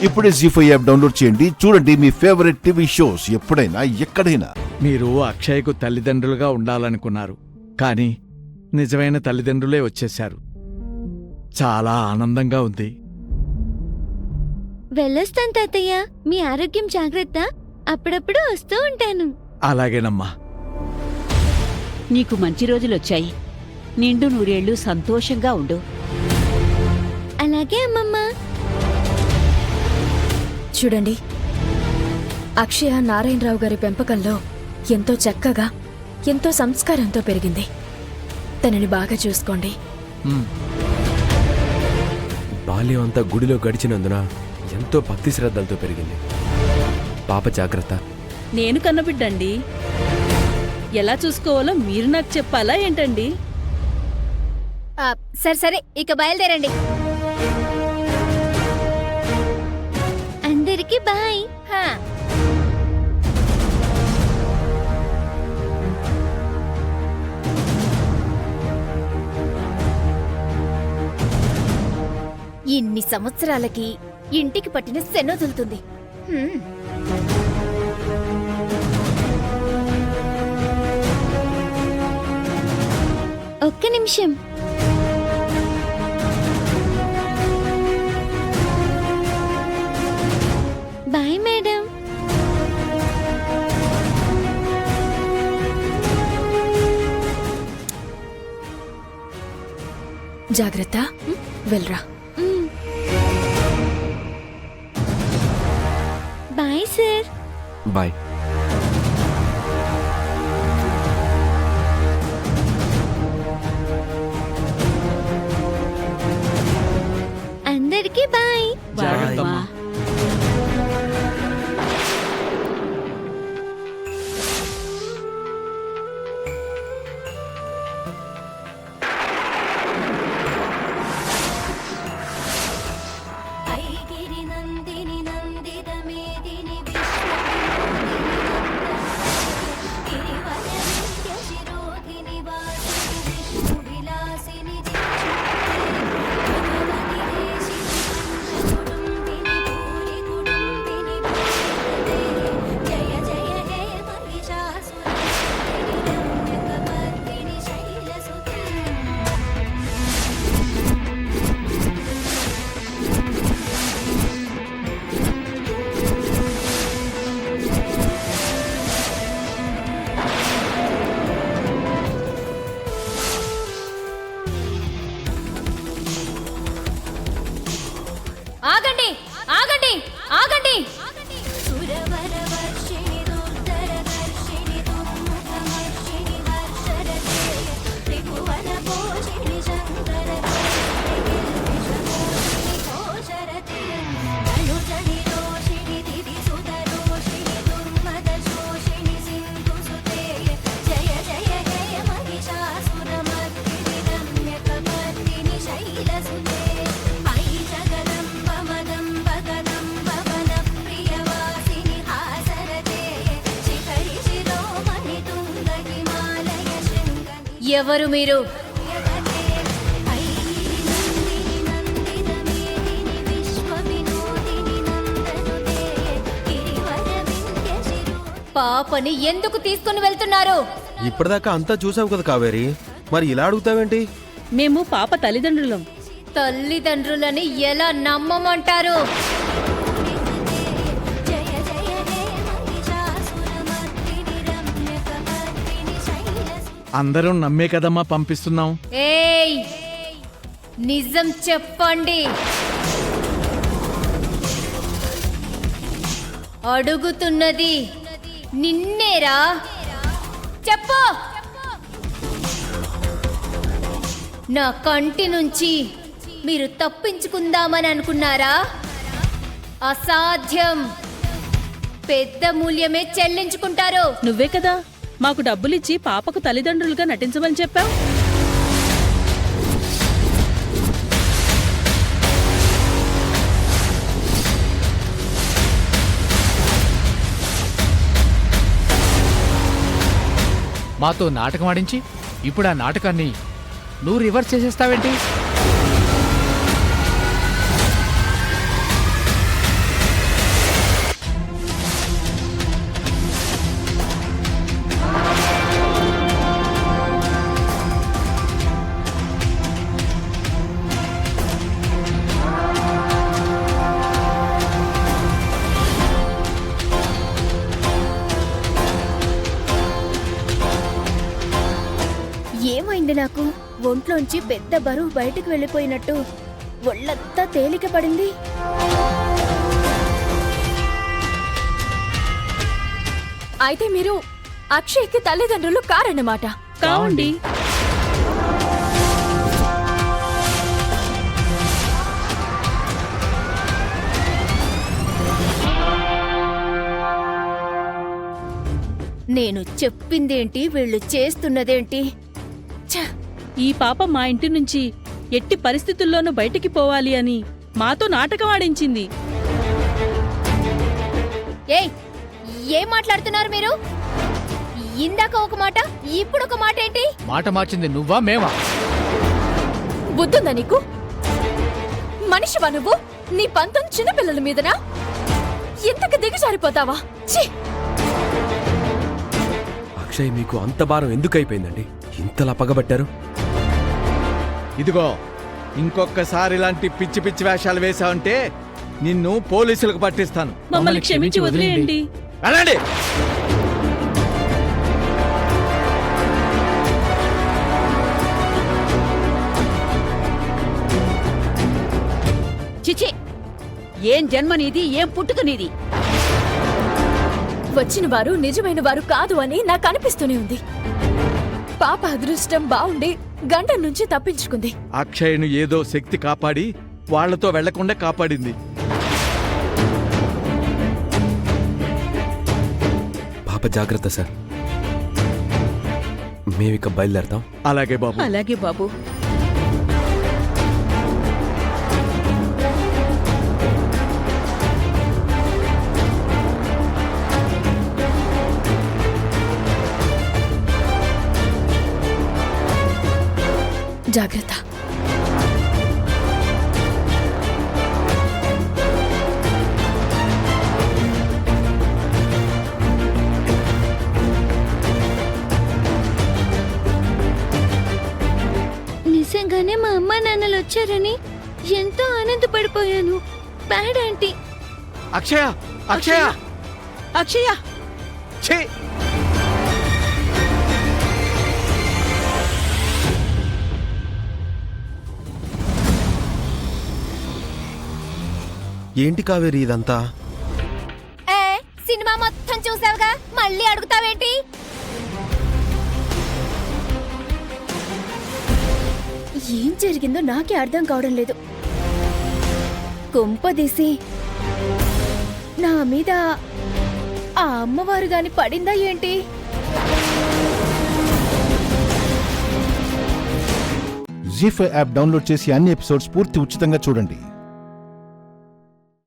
ఇప్పుడే జీ5 app download చేయండి. చూడండి మీ ఫేవరెట్ టీవీ షోస్ ఎప్పుడైనా ఎక్కడైనా. మీరు అక్షయ్కు తల్లిదండ్రులుగా ఉండాలనుకున్నారు, కానీ నిజమైన తల్లిదండ్రులే వచ్చేశారు. చాలా ఆనందంగా ఉంది. వెళ్ళొస్తాను తాతయ్య. మీ ఆరోగ్యం జాగ్రత్త. అప్పుడప్పుడు వస్తూ ఉంటాను. అలాగేనమ్మా. నీకు మంచి రోజులొచ్చాయి. నిండు నూరేళ్లు సంతోషంగా ఉండు. అలాగే అమ్మమ్మ. చూడండి, అక్షయ నారాయణరావు గారి పెంపకంలో ఎంతో చక్కగా, ఎంతో సంస్కారంతో పెరిగింది. తనని బాగా చూసుకోండి. బాల్యం అంతా గుడిలో గడిచినందున ఎంతో భక్తి శ్రద్ధలతో పెరిగింది. పాప జాగ్రత్త. నేను కన్నబిడ్డండి. ఎలా చూసుకోవాలో మీరు నాకు చెప్పాలా ఏంటండి? సరే సరే, ఇక బయలుదేరండి. అందరికి బాయ్. ఇన్ని సంవత్సరాలకి ఇంటికి పట్టిన శనొదులుతుంది. ఒక్క నిమిషం. Bye madam. జాగ్రత్త, వెళ్ళరా. Bye sir. బాయ్. అందరికి బాయ్. జాగ్రత్తమ్మా. ఆగండి, ఆగండి, ఆగండి. ఎవరు మీరు? పాపని ఎందుకు తీసుకుని వెళ్తున్నారు? ఇప్పటిదాకా అంతా చూసావు కదా కావేరి, మరి ఇలా అడుగుతావేంటి? మేము పాప తల్లిదండ్రులం. తల్లిదండ్రులని ఎలా నమ్మమంటారు? అందరం నమ్మే కదమ్మా పంపిస్తున్నాం. ఏయ్, నిజం చెప్పండి. అడుగుతున్నది నిన్నేరా? చెప్పు. నా కంటి నుంచి మీరు తప్పించుకుందామని అనుకున్నారా? అసాధ్యం. పెద్ద మూల్యమే చెల్లించుకుంటారు. నువ్వే కదా మాకు డబ్బులిచ్చి పాపకు తల్లిదండ్రులుగా నటించమని చెప్పావు. మాతో నాటకం ఆడించి ఇప్పుడు ఆ నాటకాన్ని నువ్వు రివర్స్ చేసేస్తావేంటి? ఒంట్లోంచి పెద్ద బరువు బయటకు వెళ్ళిపోయినట్టు ఒళ్ళంతా తేలిక పడింది. అయితే మీరు అక్షయ్కి తల్లిదండ్రులు కారన్నమాట. కావండి. నేను చెప్పిందేంటి, వీళ్ళు చేస్తున్నదేంటి? ఛ! ఈ పాప మా ఇంటి నుంచి ఎట్టి పరిస్థితుల్లోనూ బయటికి పోవాలి అని మాతో నాటకం ఆడించింది. ఏయ్, ఏం మాట్లాడుతున్నారు మీరు? ఇందాక ఒక మాట, ఇప్పుడు ఒక మాట ఏంటి? మాట మార్చింది నువ్వా మేమా? బుద్ధుందా నీకు? మనిషివా నువ్వు? నీ పంతం చిన్నపిల్లల మీదనా? ఇంతకు దిగజారిపోతావా? ఛీ! అక్షయ్ మీకు అంత భారం ఎందుకు అయిపోయిందండి? ఇంతలా పగబట్టారు? ఇదిగో ఇంకొకసారి ఇలాంటి పిచ్చి పిచ్చి వేషాలు వేశావంటే నిన్ను పోలీసులకు పట్టిస్తాను. మమ్మల్ని క్షమించి వదిలేయండి. వెళ్ళండి. చిచి, ఏం జన్మ నీది, ఏం పుట్టుక నీది? వచ్చిన వారు నిజమైన వారు కాదు అని నాకు అనిపిస్తూనే ఉంది. పాప అదృష్టం బావుండి గంట నుంచి తప్పించుకుంది. అక్షయ్ను ఏదో శక్తి కాపాడి వాళ్లతో వెళ్లకుండా కాపాడింది. పాప జాగ్రత్త సార్. మేమిక బయలుదేరతాం. అలాగే బాబు. అలాగే బాబు. జాగ్రత్త. నిజంగానే మా అమ్మా నాన్నలు వచ్చారని ఎంతో ఆనందపడిపోయాను. Bad aunty. అక్షయ, అక్షయ, అక్షయ, ఛీ! ఏంటి కావేరి ఇదంతా? సినిమా మొత్తం చూసావుగా, మళ్ళీ అడుగుతావేంటి? ఏం జరిగిందో నాకే అర్థం కావడం లేదు. కొంపదీసి నా మీద ఆ అమ్మవారు గాని పడిందా ఏంటి? జీ5 యాప్ డౌన్లోడ్ చేసి అన్ని ఎపిసోడ్స్ పూర్తి ఉచితంగా చూడండి.